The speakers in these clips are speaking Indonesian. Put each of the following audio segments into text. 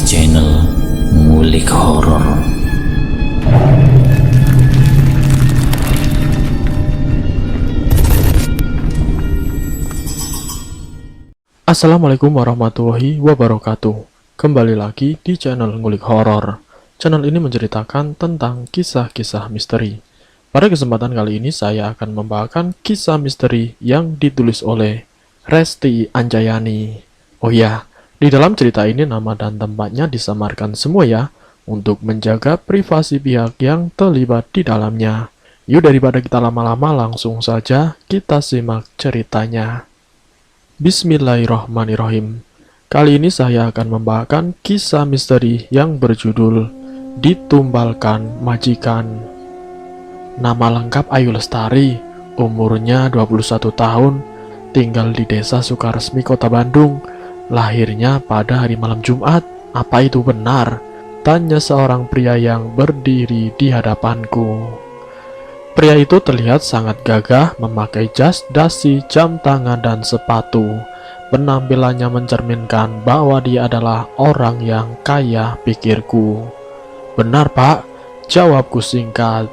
channel Ngulik Horor. Assalamualaikum warahmatullahi wabarakatuh. Kembali lagi di channel Ngulik Horor. Channel ini menceritakan tentang kisah-kisah misteri. Pada kesempatan kali ini saya akan membawakan kisah misteri yang ditulis oleh Resti Anjayani. Oh ya, di dalam cerita ini nama dan tempatnya disamarkan semua ya, untuk menjaga privasi pihak yang terlibat di dalamnya. Yuk daripada kita lama-lama langsung saja kita simak ceritanya. Bismillahirrahmanirrahim. Kali ini saya akan membawakan kisah misteri yang berjudul Ditumbalkan Majikan. Nama lengkap Ayu Lestari, umurnya 21 tahun, tinggal di Desa Sukaresmi, Kota Bandung. Lahirnya pada hari malam Jumat. Apa itu benar? Tanya seorang pria yang berdiri di hadapanku. Pria itu terlihat sangat gagah memakai jas, dasi, jam tangan, dan sepatu. Penampilannya mencerminkan bahwa dia adalah orang yang kaya, pikirku. Benar, Pak, jawabku singkat.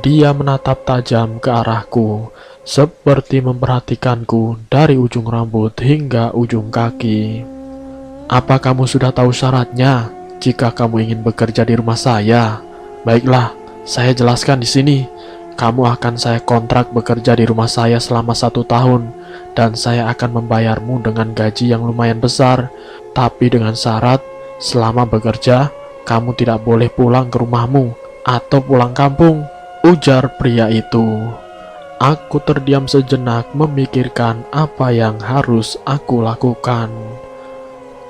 Dia menatap tajam ke arahku, seperti memperhatikanku dari ujung rambut hingga ujung kaki. Apa kamu sudah tahu syaratnya jika kamu ingin bekerja di rumah saya? Baiklah, saya jelaskan di sini. Kamu akan saya kontrak bekerja di rumah saya selama 1 tahun, dan saya akan membayarmu dengan gaji yang lumayan besar, tapi dengan syarat, selama bekerja, kamu tidak boleh pulang ke rumahmu atau pulang kampung, ujar pria itu. Aku terdiam sejenak memikirkan apa yang harus aku lakukan.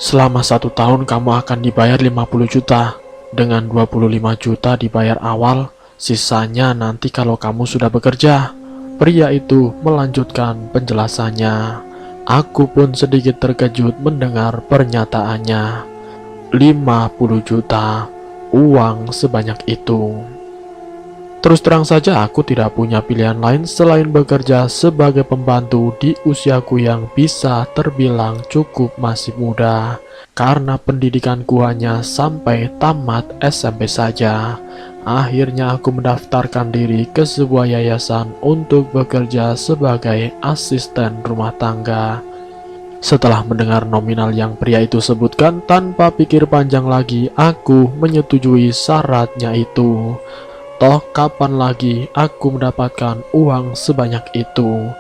Selama 1 tahun kamu akan dibayar 50 juta, dengan 25 juta dibayar awal, sisanya nanti kalau kamu sudah bekerja. Pria itu melanjutkan penjelasannya. Aku pun sedikit terkejut mendengar pernyataannya. 50 juta, uang sebanyak itu. Terus terang saja aku tidak punya pilihan lain selain bekerja sebagai pembantu di usiaku yang bisa terbilang cukup masih muda. Karena pendidikanku hanya sampai tamat SMP saja. Akhirnya aku mendaftarkan diri ke sebuah yayasan untuk bekerja sebagai asisten rumah tangga. Setelah mendengar nominal yang pria itu sebutkan, tanpa pikir panjang lagi, aku menyetujui syaratnya itu. Toh kapan lagi aku mendapatkan uang sebanyak itu?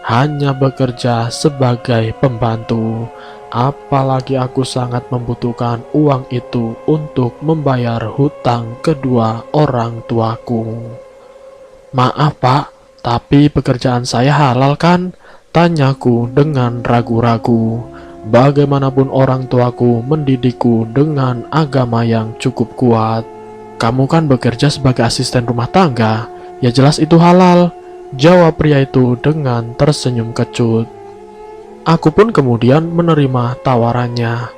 Hanya bekerja sebagai pembantu. Apalagi aku sangat membutuhkan uang itu untuk membayar hutang kedua orang tuaku. Maaf Pak, tapi pekerjaan saya halal kan? Tanyaku dengan ragu-ragu. Bagaimanapun orang tuaku mendidikku dengan agama yang cukup kuat. Kamu kan bekerja sebagai asisten rumah tangga, ya jelas itu halal, jawab pria itu dengan tersenyum kecut. Aku pun kemudian menerima tawarannya,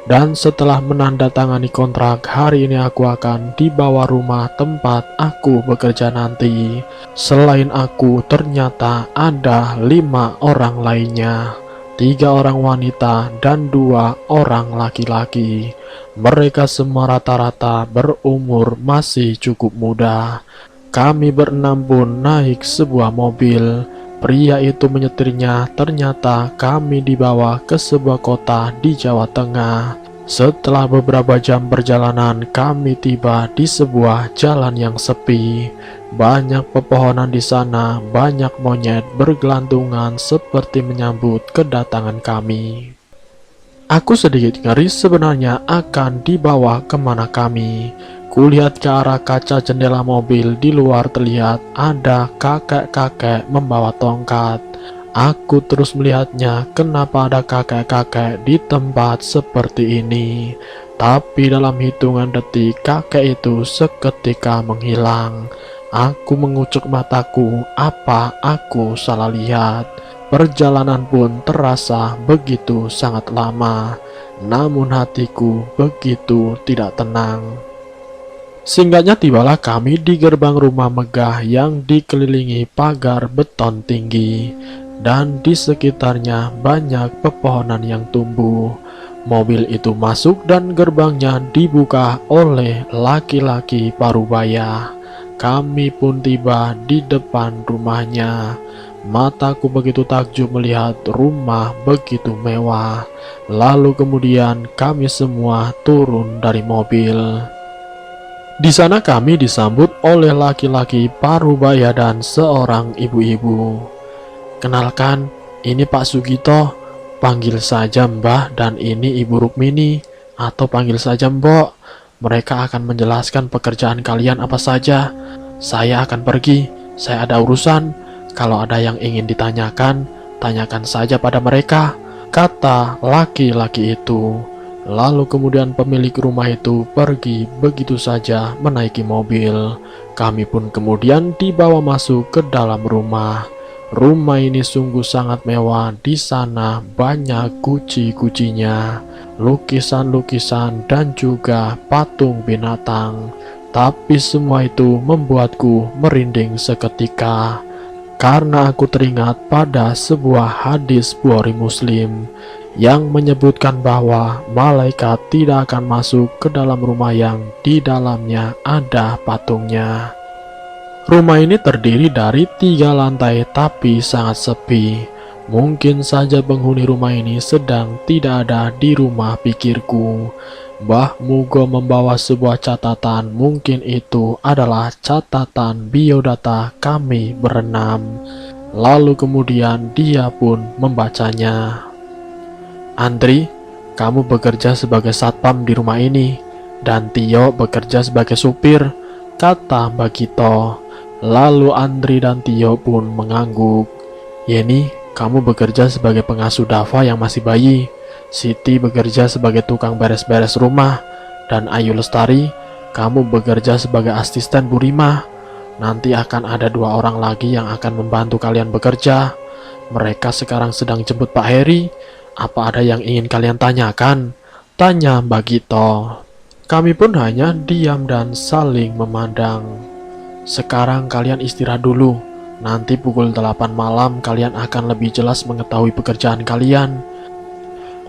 dan setelah menandatangani kontrak, hari ini aku akan dibawa rumah tempat aku bekerja nanti. Selain aku, ternyata ada 5 orang lainnya, 3 orang wanita dan 2 orang laki-laki. Mereka semua rata-rata berumur masih cukup muda. Kami berenam pun naik sebuah mobil. Pria itu menyetirnya. Ternyata kami dibawa ke sebuah kota di Jawa Tengah. Setelah beberapa jam perjalanan, kami tiba di sebuah jalan yang sepi. Banyak pepohonan di sana, banyak monyet bergelantungan seperti menyambut kedatangan kami. Aku sedikit ngeri sebenarnya akan dibawa kemana kami. Kulihat ke arah kaca jendela mobil, di luar terlihat ada kakek-kakek membawa tongkat. Aku terus melihatnya, kenapa ada kakek-kakek di tempat seperti ini. Tapi dalam hitungan detik kakek itu seketika menghilang. Aku mengucuk mataku, apa aku salah lihat? Perjalanan pun terasa begitu sangat lama, namun hatiku begitu tidak tenang. Singkatnya tibalah kami di gerbang rumah megah yang dikelilingi pagar beton tinggi, dan di sekitarnya banyak pepohonan yang tumbuh. Mobil itu masuk dan gerbangnya dibuka oleh laki-laki parubaya. Kami pun tiba di depan rumahnya. Mataku begitu takjub melihat rumah begitu mewah. Lalu kemudian kami semua turun dari mobil. Di sana kami disambut oleh laki-laki parubaya dan seorang ibu-ibu. "Kenalkan, ini Pak Sugito. Panggil saja Mbah, dan ini Ibu Rukmini, atau panggil saja Mbok. Mereka akan menjelaskan pekerjaan kalian apa saja. Saya akan pergi, saya ada urusan. Kalau ada yang ingin ditanyakan, tanyakan saja pada mereka," kata laki-laki itu. Lalu kemudian pemilik rumah itu pergi begitu saja menaiki mobil. Kami pun kemudian dibawa masuk ke dalam rumah. Rumah ini sungguh sangat mewah. Di sana banyak guci-gucinya, lukisan-lukisan, dan juga patung binatang. Tapi semua itu membuatku merinding seketika, karena aku teringat pada sebuah hadis Bukhari Muslim yang menyebutkan bahwa malaikat tidak akan masuk ke dalam rumah yang di dalamnya ada patungnya. Rumah ini terdiri dari 3 lantai tapi sangat sepi. Mungkin saja penghuni rumah ini sedang tidak ada di rumah, pikirku. Mbah Mugo membawa sebuah catatan, mungkin itu adalah catatan biodata kami berenam. Lalu kemudian dia pun membacanya. "Andri, kamu bekerja sebagai satpam di rumah ini, dan Tio bekerja sebagai supir," kata Mbak Gito. Lalu Andri dan Tio pun mengangguk. "Yeni, kamu bekerja sebagai pengasuh Dava yang masih bayi. Siti bekerja sebagai tukang beres-beres rumah. Dan Ayu Lestari, kamu bekerja sebagai asisten Bu Rima. Nanti akan ada 2 orang lagi yang akan membantu kalian bekerja. Mereka sekarang sedang jemput Pak Heri. Apa ada yang ingin kalian tanyakan?" tanya Mbak Gito. Kami pun hanya diam dan saling memandang. "Sekarang kalian istirahat dulu. Nanti pukul 8 malam kalian akan lebih jelas mengetahui pekerjaan kalian."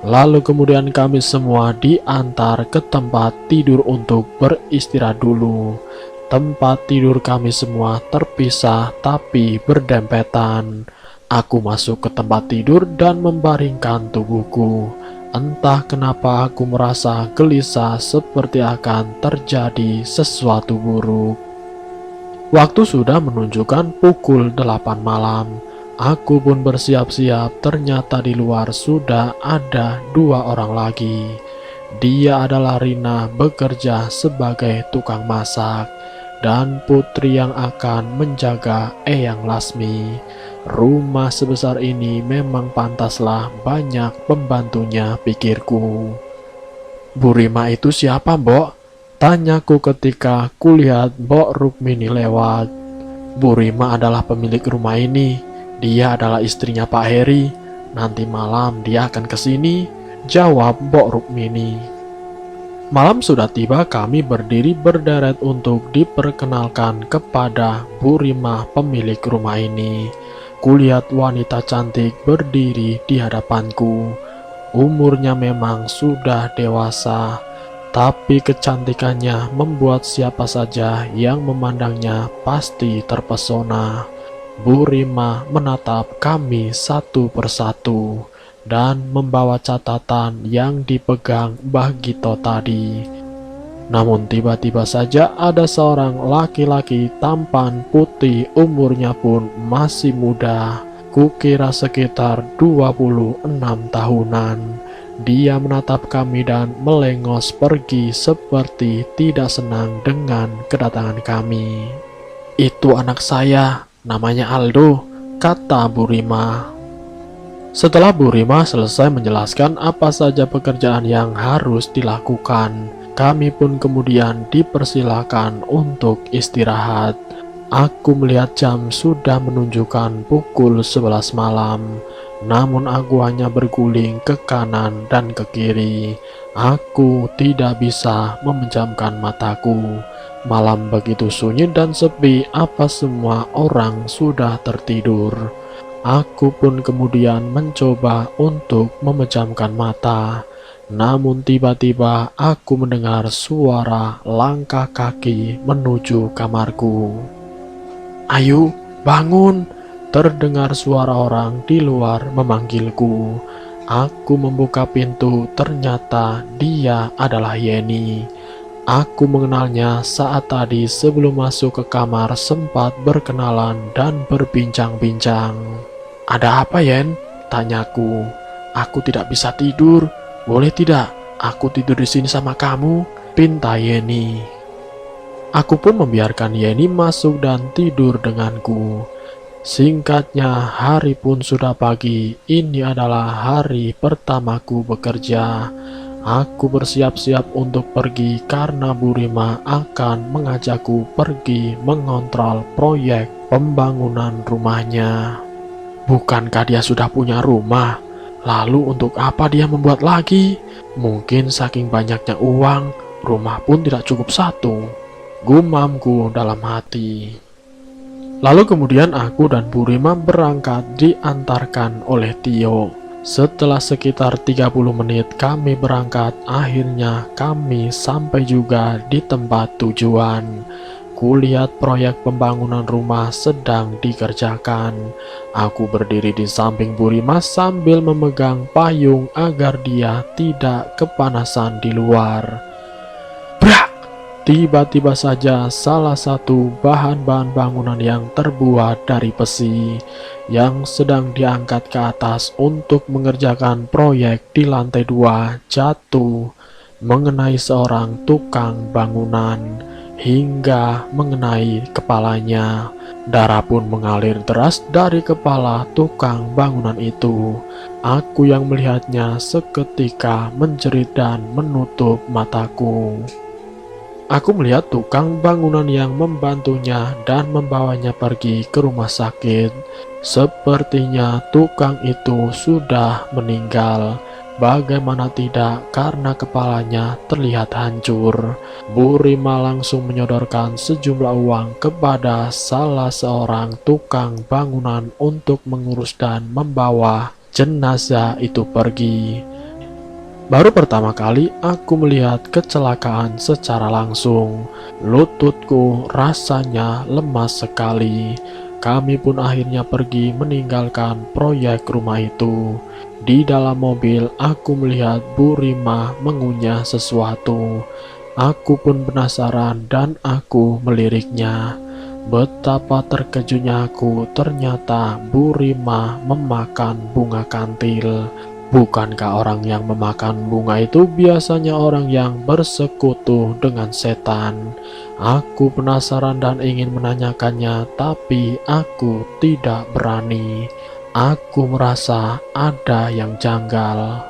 Lalu kemudian kami semua diantar ke tempat tidur untuk beristirahat dulu. Tempat tidur kami semua terpisah tapi berdempetan. Aku masuk ke tempat tidur dan membaringkan tubuhku. Entah kenapa aku merasa gelisah, seperti akan terjadi sesuatu buruk. Waktu sudah menunjukkan pukul 8 malam. Aku pun bersiap-siap. Ternyata di luar sudah ada 2 orang lagi. Dia adalah Rina, bekerja sebagai tukang masak, dan Putri yang akan menjaga Eyang Lasmi. Rumah sebesar ini memang pantaslah banyak pembantunya, pikirku. "Bu Rima itu siapa, Mbok?" tanyaku ketika kulihat Mbok Rukmini lewat. "Bu Rima adalah pemilik rumah ini. Dia adalah istrinya Pak Heri. Nanti malam dia akan kesini," jawab Mbok Rukmini. Malam sudah tiba, kami berdiri berderet untuk diperkenalkan kepada Bu Rima, pemilik rumah ini. Kulihat wanita cantik berdiri di hadapanku. Umurnya memang sudah dewasa, tapi kecantikannya membuat siapa saja yang memandangnya pasti terpesona. Bu Rima menatap kami satu persatu dan membawa catatan yang dipegang Mbah Gito tadi. Namun tiba-tiba saja ada seorang laki-laki tampan putih, umurnya pun masih muda. Kukira sekitar 26 tahunan. Dia menatap kami dan melengos pergi seperti tidak senang dengan kedatangan kami. "Itu anak saya, namanya Aldo," kata Bu Rima. Setelah Bu Rima selesai menjelaskan apa saja pekerjaan yang harus dilakukan, kami pun kemudian dipersilakan untuk istirahat. Aku melihat jam sudah menunjukkan pukul 11 malam. Namun aku hanya berguling ke kanan dan ke kiri. Aku tidak bisa memejamkan mataku. Malam begitu sunyi dan sepi, apa semua orang sudah tertidur. Aku pun kemudian mencoba untuk memejamkan mata. Namun tiba-tiba aku mendengar suara langkah kaki menuju kamarku. "Ayu, bangun!" Terdengar suara orang di luar memanggilku. Aku membuka pintu, ternyata dia adalah Yeni. Aku mengenalnya saat tadi sebelum masuk ke kamar sempat berkenalan dan berbincang-bincang. "Ada apa, Yen?" tanyaku. "Aku tidak bisa tidur. Boleh tidak aku tidur di sini sama kamu?" pinta Yeni. Aku pun membiarkan Yeni masuk dan tidur denganku. Singkatnya, hari pun sudah pagi. Ini adalah hari pertamaku bekerja. Aku bersiap-siap untuk pergi karena Bu Rima akan mengajakku pergi mengontrol proyek pembangunan rumahnya. Bukankah dia sudah punya rumah? Lalu untuk apa dia membuat lagi? Mungkin saking banyaknya uang, rumah pun tidak cukup satu. Gumamku dalam hati. Lalu kemudian aku dan Bu Rima berangkat diantarkan oleh Tio. Setelah sekitar 30 menit kami berangkat, akhirnya kami sampai juga di tempat tujuan. Kulihat proyek pembangunan rumah sedang dikerjakan. Aku berdiri di samping Bu Rima sambil memegang payung agar dia tidak kepanasan di luar. Brak! Tiba-tiba saja salah satu bahan-bahan bangunan yang terbuat dari besi yang sedang diangkat ke atas untuk mengerjakan proyek di lantai 2 jatuh mengenai seorang tukang bangunan hingga mengenai kepalanya. Darah pun mengalir deras dari kepala tukang bangunan itu. Aku yang melihatnya seketika menjerit dan menutup mataku. Aku melihat tukang bangunan yang membantunya dan membawanya pergi ke rumah sakit. Sepertinya tukang itu sudah meninggal. Bagaimana tidak, karena kepalanya terlihat hancur. Bu Rima langsung menyodorkan sejumlah uang kepada salah seorang tukang bangunan untuk mengurus dan membawa jenazah itu pergi. Baru pertama kali aku melihat kecelakaan secara langsung. Lututku rasanya lemas sekali. Kami pun akhirnya pergi meninggalkan proyek rumah itu. Di dalam mobil aku melihat Bu Rima mengunyah sesuatu. Aku pun penasaran dan aku meliriknya. Betapa terkejutnya aku, ternyata Bu Rima memakan bunga kantil. Bukankah orang yang memakan bunga itu biasanya orang yang bersekutu dengan setan? Aku penasaran dan ingin menanyakannya, tapi aku tidak berani. Aku merasa ada yang janggal.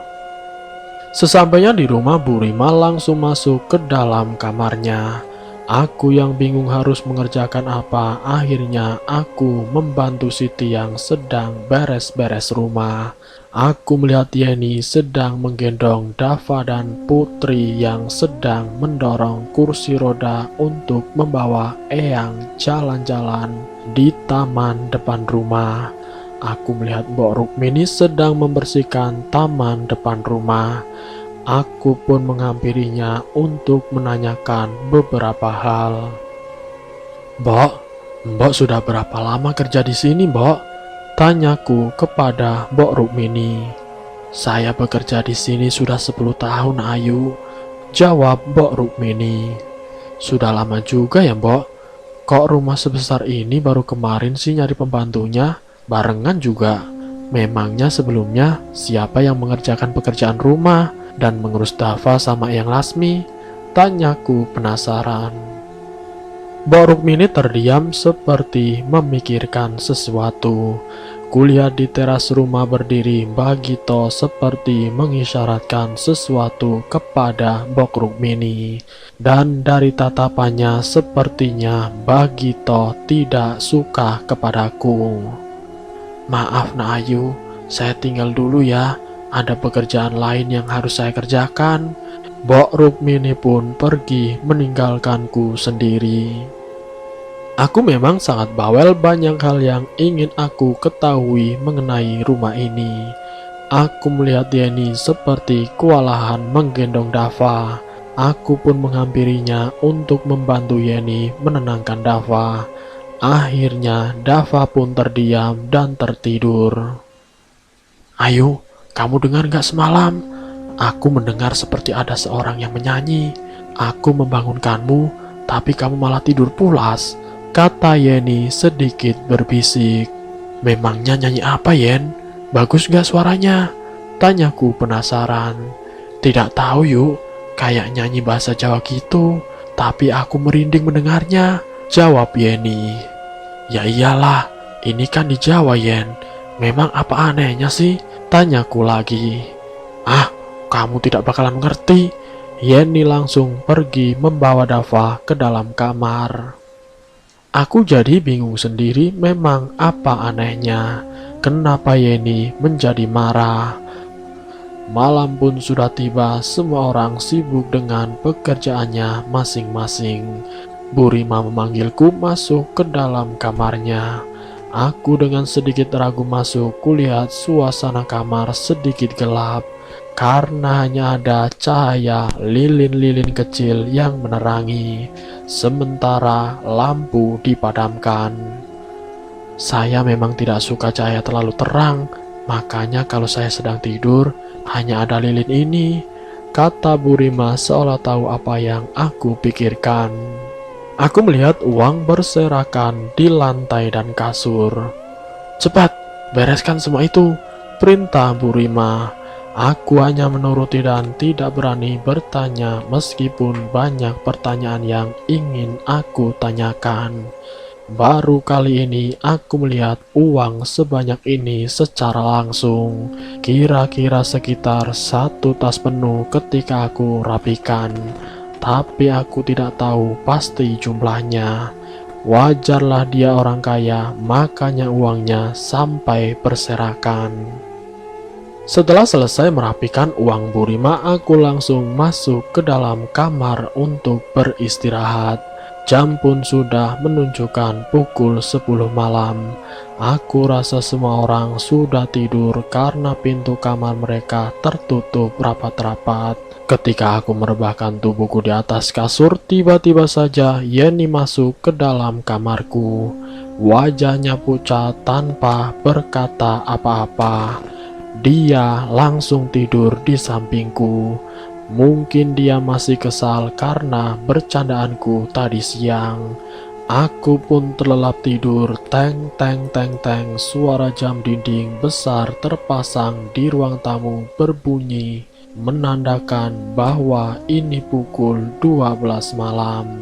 Sesampainya di rumah, Bu Rima langsung masuk ke dalam kamarnya. Aku yang bingung harus mengerjakan apa, akhirnya aku membantu Siti yang sedang beres-beres rumah. Aku melihat Yeni sedang menggendong Dava dan Putri yang sedang mendorong kursi roda untuk membawa Eyang jalan-jalan di taman depan rumah. Aku melihat Mbok Rukmini sedang membersihkan taman depan rumah. Aku pun menghampirinya untuk menanyakan beberapa hal. Mbok sudah berapa lama kerja di sini, Mbok? Tanyaku kepada Mbok Rukmini. Saya bekerja di sini sudah 10 tahun, Ayu. Jawab Mbok Rukmini. Sudah lama juga ya, Mbok? Kok rumah sebesar ini baru kemarin sih nyari pembantunya? Barengan juga. Memangnya sebelumnya siapa yang mengerjakan pekerjaan rumah dan mengurus Dava sama Eyang Lasmi? Tanyaku penasaran. Mbok Rukmini terdiam seperti memikirkan sesuatu. Kulihat di teras rumah berdiri Mbak Gito seperti mengisyaratkan sesuatu kepada Mbok Rukmini. Dan dari tatapannya sepertinya Mbak Gito tidak suka kepadaku. Maaf Nak Ayu, saya tinggal dulu ya. Ada pekerjaan lain yang harus saya kerjakan. Mbok Rukmini pun pergi meninggalkanku sendiri. Aku memang sangat bawel, banyak hal yang ingin aku ketahui mengenai rumah ini. Aku melihat Yeni seperti kewalahan menggendong Dava. Aku pun menghampirinya untuk membantu Yeni menenangkan Dava. Akhirnya Dava pun terdiam dan tertidur. "Ayo, kamu dengar gak semalam? Aku mendengar seperti ada seorang yang menyanyi. Aku membangunkanmu, tapi kamu malah tidur pulas," kata Yeni sedikit berbisik. "Memangnya nyanyi apa, Yen? Bagus gak suaranya?" tanyaku penasaran. "Tidak tahu yuk, kayak nyanyi bahasa Jawa gitu, tapi aku merinding mendengarnya," jawab Yeni. "Ya iyalah, ini kan di Jawa, Yen. Memang apa anehnya sih?" tanyaku lagi. "Ah, kamu tidak bakalan ngerti." Yeni langsung pergi membawa Dava ke dalam kamar. Aku jadi bingung sendiri, memang apa anehnya? Kenapa Yeni menjadi marah? Malam pun sudah tiba, semua orang sibuk dengan pekerjaannya masing-masing. Bu Rima memanggilku masuk ke dalam kamarnya. Aku dengan sedikit ragu masuk, kulihat suasana kamar sedikit gelap karena hanya ada cahaya lilin-lilin kecil yang menerangi, sementara lampu dipadamkan. Saya memang tidak suka cahaya terlalu terang, makanya kalau saya sedang tidur, hanya ada lilin ini, kata Bu Rima seolah tahu apa yang aku pikirkan. Aku melihat uang berserakan di lantai dan kasur. "Cepat, bereskan semua itu," perintah Bu Rima. Aku hanya menuruti dan tidak berani bertanya meskipun banyak pertanyaan yang ingin aku tanyakan. Baru kali ini aku melihat uang sebanyak ini secara langsung. Kira-kira sekitar 1 tas penuh ketika aku rapikan. Tapi aku tidak tahu pasti jumlahnya. Wajarlah dia orang kaya, makanya uangnya sampai berserakan. Setelah selesai merapikan uang Bu Rima, aku langsung masuk ke dalam kamar untuk beristirahat. Jam pun sudah menunjukkan pukul 10 malam. Aku rasa semua orang sudah tidur karena pintu kamar mereka tertutup rapat-rapat. Ketika aku merebahkan tubuhku di atas kasur, tiba-tiba saja Yeni masuk ke dalam kamarku. Wajahnya pucat tanpa berkata apa-apa. Dia langsung tidur di sampingku. Mungkin dia masih kesal karena bercandaanku tadi siang. Aku pun terlelap tidur. Teng teng teng teng, suara jam dinding besar terpasang di ruang tamu berbunyi, menandakan bahwa ini pukul 12 malam.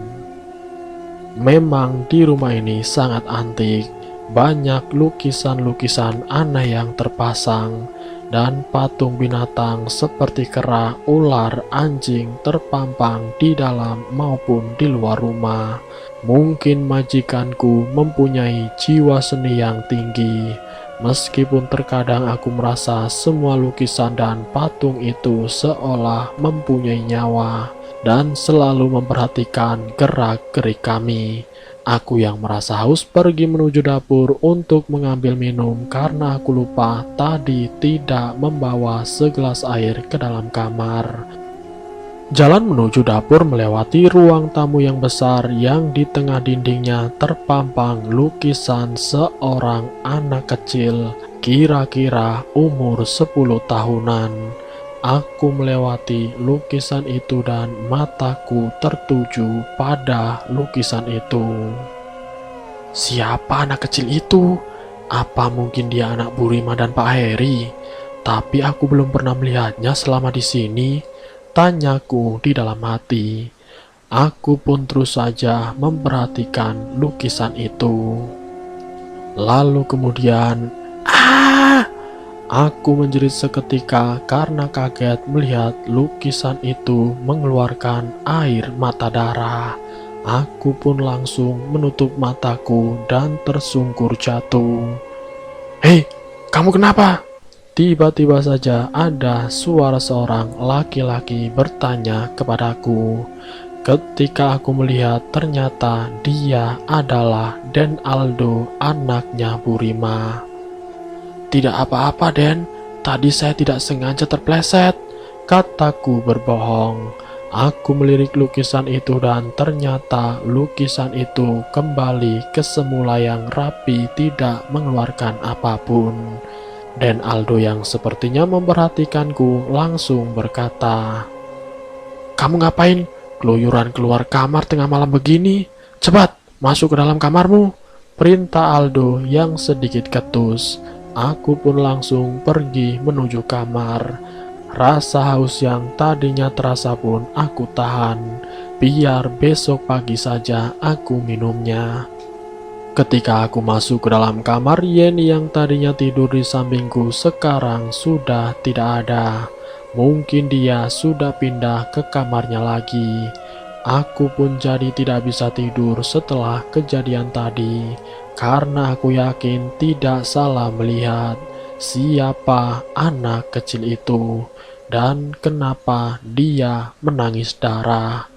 Memang di rumah ini sangat antik. Banyak lukisan-lukisan aneh yang terpasang, dan patung binatang seperti kera, ular, anjing terpampang di dalam maupun di luar rumah. Mungkin majikanku mempunyai jiwa seni yang tinggi, meskipun terkadang aku merasa semua lukisan dan patung itu seolah mempunyai nyawa dan selalu memperhatikan gerak-gerik kami. Aku yang merasa haus pergi menuju dapur untuk mengambil minum karena aku lupa tadi tidak membawa segelas air ke dalam kamar. Jalan menuju dapur melewati ruang tamu yang besar yang di tengah dindingnya terpampang lukisan seorang anak kecil, kira-kira umur 10 tahunan. Aku melewati lukisan itu dan mataku tertuju pada lukisan itu. Siapa anak kecil itu? Apa mungkin dia anak Bu Rima dan Pak Heri? Tapi aku belum pernah melihatnya selama di sini, tanyaku di dalam hati. Aku pun terus saja memperhatikan lukisan itu. Lalu kemudian, aku menjerit seketika karena kaget melihat lukisan itu mengeluarkan air mata darah. Aku pun langsung menutup mataku dan tersungkur jatuh. "Hei, kamu kenapa?" Tiba-tiba saja ada suara seorang laki-laki bertanya kepadaku. Ketika aku melihat, ternyata dia adalah Den Aldo, anaknya Bu Rima. "Tidak apa-apa, Den. tadi saya tidak sengaja terpleset, kataku berbohong. Aku melirik lukisan itu dan ternyata lukisan itu kembali ke semula yang rapi, tidak mengeluarkan apapun. Dan Aldo yang sepertinya memperhatikanku langsung berkata, "Kamu ngapain keluyuran keluar kamar tengah malam begini? Cepat, masuk ke dalam kamarmu," perintah Aldo yang sedikit ketus. Aku pun langsung pergi menuju kamar. Rasa haus yang tadinya terasa pun aku tahan, biar besok pagi saja aku minumnya. Ketika aku masuk ke dalam kamar, Yeni yang tadinya tidur di sampingku sekarang sudah tidak ada. Mungkin dia sudah pindah ke kamarnya lagi. Aku pun jadi tidak bisa tidur setelah kejadian tadi, karena aku yakin tidak salah melihat siapa anak kecil itu dan kenapa dia menangis darah.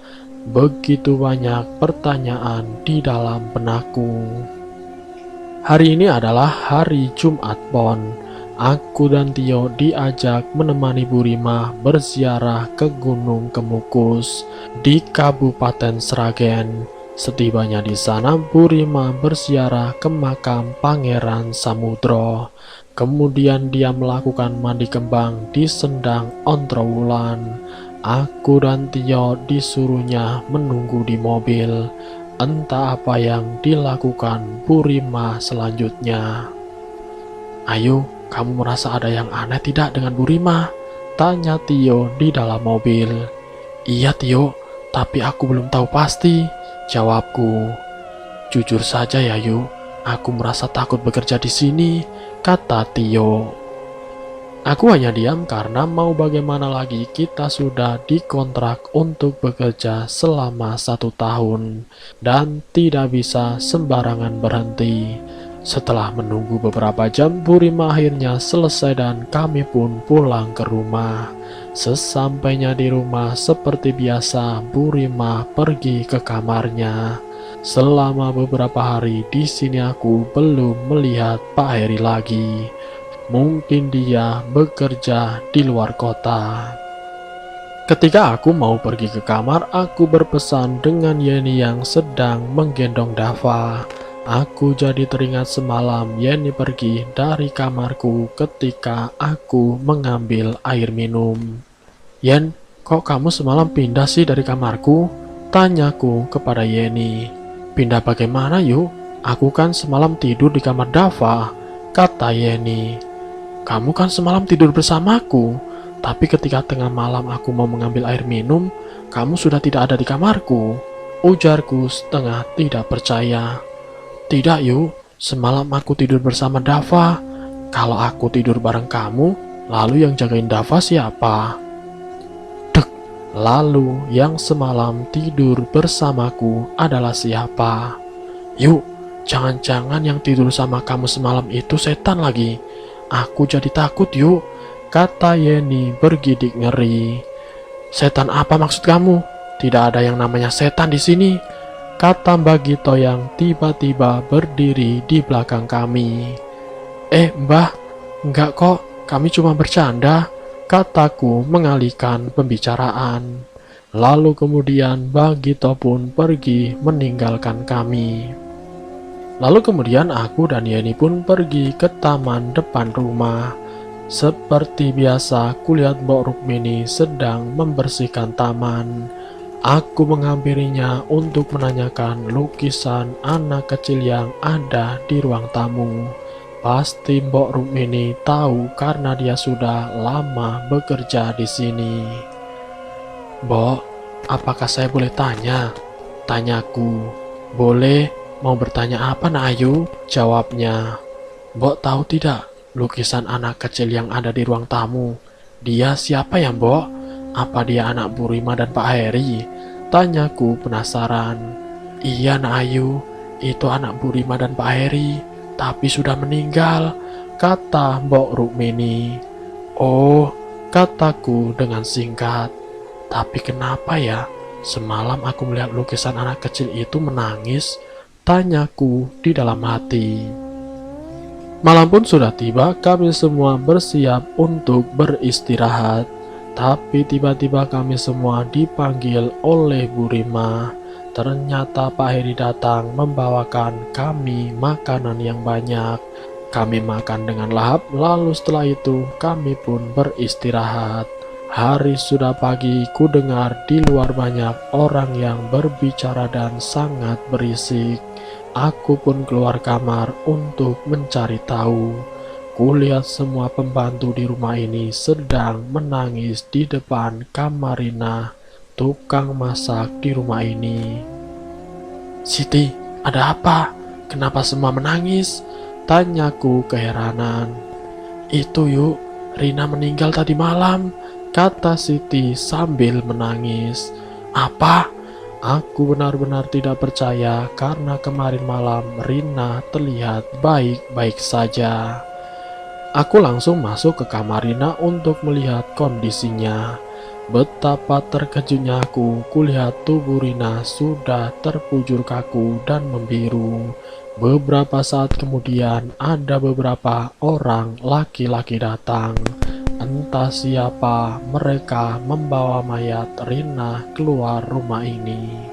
Begitu banyak pertanyaan di dalam benakku. Hari ini adalah hari Jumat Pon. Aku dan Tio diajak menemani Bu Rima berziarah ke Gunung Kemukus di Kabupaten Sragen. Setibanya di sana, Bu Rima berziarah ke makam Pangeran Samudro. Kemudian dia melakukan mandi kembang di Sendang Ontrowulan. Aku dan Tio disuruhnya menunggu di mobil. Entah apa yang dilakukan Bu Rima selanjutnya. "Ayo, kamu merasa ada yang aneh tidak dengan Bu Rima?" tanya Tio di dalam mobil. "Iya Tio, tapi aku belum tahu pasti," jawabku. "Jujur saja ya Yu, aku merasa takut bekerja di sini," kata Tio. Aku hanya diam karena mau bagaimana lagi, kita sudah dikontrak untuk bekerja selama 1 tahun dan tidak bisa sembarangan berhenti. Setelah menunggu beberapa jam, Bu Rima akhirnya selesai dan kami pun pulang ke rumah. Sesampainya di rumah, seperti biasa, Bu Rima pergi ke kamarnya. Selama beberapa hari di sini aku belum melihat Pak Heri lagi. Mungkin dia bekerja di luar kota. Ketika aku mau pergi ke kamar, aku berpesan dengan Yeni yang sedang menggendong Dava. Aku jadi teringat semalam Yeni pergi dari kamarku ketika aku mengambil air minum. "Yen, kok kamu semalam pindah sih dari kamarku?" tanyaku kepada Yeni. "Pindah bagaimana yuk? Aku kan semalam tidur di kamar Dava," kata Yeni. "Kamu kan semalam tidur bersamaku, tapi ketika tengah malam aku mau mengambil air minum, kamu sudah tidak ada di kamarku," ujarku setengah tidak percaya. "Tidak yuk, semalam aku tidur bersama Dava. Kalau aku tidur bareng kamu, lalu yang jagain Dava siapa?" Dek, lalu yang semalam tidur bersamaku adalah siapa? "Yuk, jangan-jangan yang tidur sama kamu semalam itu setan lagi. Aku jadi takut yuk," kata Yeni bergidik ngeri. "Setan apa maksud kamu? Tidak ada yang namanya setan di sini," kata Mbak Gito yang tiba-tiba berdiri di belakang kami. Mbah, enggak kok, kami cuma bercanda," kataku mengalihkan pembicaraan. Lalu kemudian Mbak Gito pun pergi meninggalkan kami. Lalu kemudian aku dan Yeni pun pergi ke taman depan rumah. Seperti biasa, kulihat Mbok Rukmini sedang membersihkan taman. Aku menghampirinya untuk menanyakan lukisan anak kecil yang ada di ruang tamu. Pasti Mbok Rukmini tahu karena dia sudah lama bekerja di sini. "Mbok, apakah saya boleh tanya?" tanyaku. "Boleh. Mau bertanya apa nak Ayu?" jawabnya. "Mbok tahu tidak lukisan anak kecil yang ada di ruang tamu? Dia siapa ya Mbok? Apa dia anak Bu Rima dan Pak Heri?" tanyaku penasaran. "Iya nak Ayu, itu anak Bu Rima dan Pak Heri, tapi sudah meninggal," kata Mbok Rukmini. "Oh," kataku dengan singkat. "Tapi kenapa ya? Semalam aku melihat lukisan anak kecil itu menangis," tanyaku di dalam hati. Malam pun sudah tiba, kami semua bersiap untuk beristirahat. Tapi tiba-tiba kami semua dipanggil oleh Bu Rima. Ternyata Pak Heri datang membawakan kami makanan yang banyak. Kami makan dengan lahap, lalu setelah itu kami pun beristirahat. Hari sudah pagi, ku dengar di luar banyak orang yang berbicara dan sangat berisik. Aku pun keluar kamar untuk mencari tahu. Kulihat semua pembantu di rumah ini sedang menangis di depan kamar Rina, tukang masak di rumah ini. "Siti, ada apa? Kenapa semua menangis?" tanyaku keheranan. "Itu yuk, Rina meninggal tadi malam," kata Siti sambil menangis. "Apa?" Aku benar-benar tidak percaya karena kemarin malam Rina terlihat baik-baik saja. Aku langsung masuk ke kamar Rina untuk melihat kondisinya. Betapa terkejutnya aku, kulihat tubuh Rina sudah terpujur kaku dan membiru. Beberapa saat kemudian ada beberapa orang laki-laki datang. Entah siapa mereka membawa mayat Rina keluar rumah ini.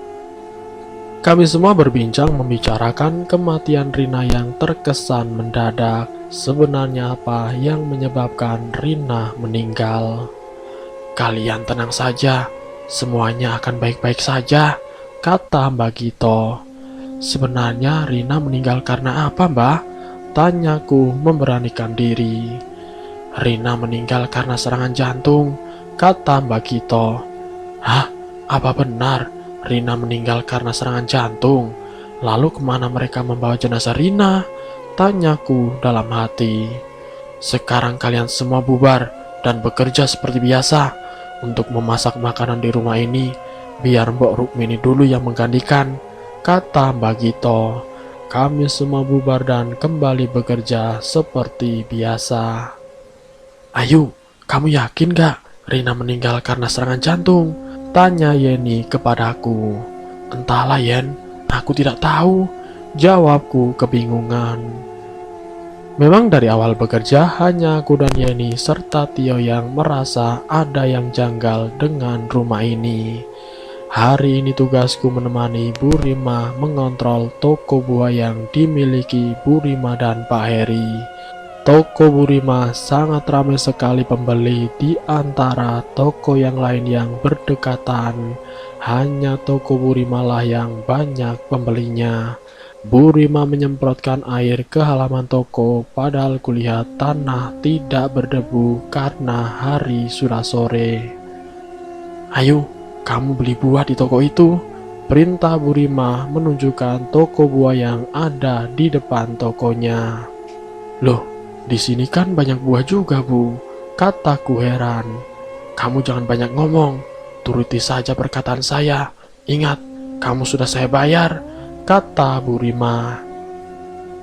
Kami semua berbincang membicarakan kematian Rina yang terkesan mendadak. Sebenarnya apa yang menyebabkan Rina meninggal? "Kalian tenang saja, semuanya akan baik-baik saja," kata Mbak Gito. "Sebenarnya Rina meninggal karena apa, Mbak?" tanyaku memberanikan diri. "Rina meninggal karena serangan jantung," kata Mbak Gito. "Hah? Apa benar Rina meninggal karena serangan jantung? Lalu kemana mereka membawa jenazah Rina?" tanyaku dalam hati. "Sekarang kalian semua bubar dan bekerja seperti biasa untuk memasak makanan di rumah ini. Biar Mbok Rukmini dulu yang menggantikan," kata Mbak Gito. Kami semua bubar dan kembali bekerja seperti biasa. "Ayu, kamu yakin gak Rina meninggal karena serangan jantung?" tanya Yeni kepadaku. "Entahlah Yen, aku tidak tahu," jawabku kebingungan. Memang dari awal bekerja hanya aku dan Yeni serta Tio yang merasa ada yang janggal dengan rumah ini. Hari ini tugasku menemani Bu Rima mengontrol toko buah yang dimiliki Bu Rima dan Pak Heri. Toko Bu Rima sangat ramai sekali pembeli di antara toko yang lain yang berdekatan. Hanya toko Bu Rima lah yang banyak pembelinya. Bu Rima menyemprotkan air ke halaman toko, padahal kulihat tanah tidak berdebu karena hari sudah sore. "Ayo, kamu beli buah di toko itu," perintah Bu Rima menunjukkan toko buah yang ada di depan tokonya. "Loh, di sini kan banyak buah juga, Bu," kataku heran. "Kamu jangan banyak ngomong, turuti saja perkataan saya. Ingat, kamu sudah saya bayar," kata Bu Rima.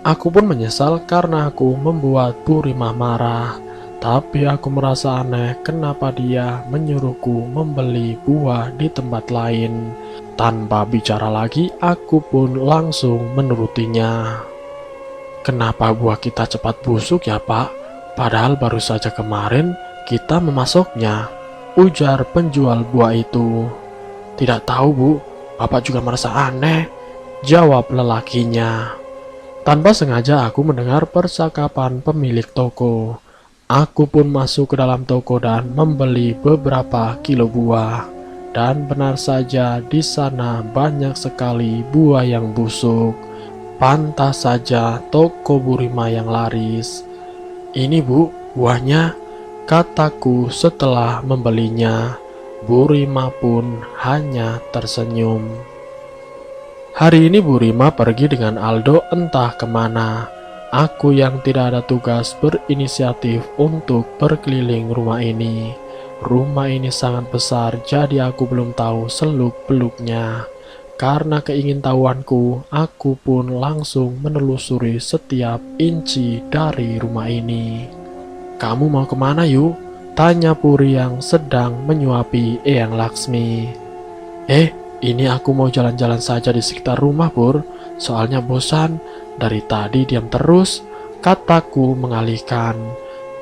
Aku pun menyesal karena aku membuat Bu Rima marah. Tapi aku merasa aneh kenapa dia menyuruhku membeli buah di tempat lain. Tanpa bicara lagi, aku pun langsung menurutinya. "Kenapa buah kita cepat busuk ya, Pak? Padahal baru saja kemarin kita memasoknya," ujar penjual buah itu. "Tidak tahu, Bu. Bapak juga merasa aneh," jawab lelakinya. Tanpa sengaja aku mendengar percakapan pemilik toko. Aku pun masuk ke dalam toko dan membeli beberapa kilo buah. Dan benar saja di sana banyak sekali buah yang busuk. Pantas saja toko Bu Rima yang laris. "Ini Bu, buahnya," kataku setelah membelinya. Bu Rima pun hanya tersenyum. Hari ini Bu Rima pergi dengan Aldo entah kemana. Aku yang tidak ada tugas berinisiatif untuk berkeliling rumah ini. Rumah ini sangat besar, jadi aku belum tahu seluk-beluknya. Karena keingintahuanku, aku pun langsung menelusuri setiap inci dari rumah ini. "Kamu mau kemana yuk?" tanya Puri yang sedang menyuapi Eyang Laksmi. Ini aku mau jalan-jalan saja di sekitar rumah, Pur. Soalnya bosan, dari tadi diam terus," Kataku mengalihkan.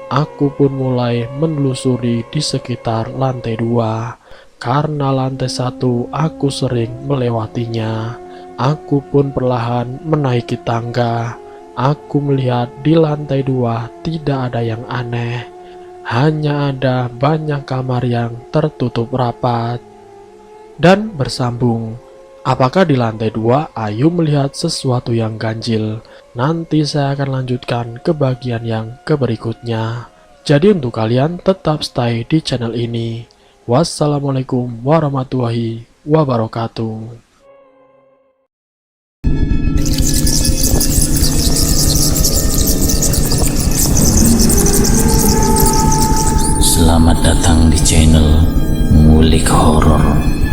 Aku pun mulai menelusuri di sekitar lantai 2. Karena lantai 1 aku sering melewatinya. Aku pun perlahan menaiki tangga. Aku melihat di lantai 2 tidak ada yang aneh. Hanya ada banyak kamar yang tertutup rapat dan bersambung. Apakah di lantai 2 Ayu melihat sesuatu yang ganjil? Nanti saya akan lanjutkan ke bagian yang berikutnya. Jadi untuk kalian tetap stay di channel ini. Wassalamualaikum warahmatullahi wabarakatuh. Selamat datang di channel Ngulik Horor.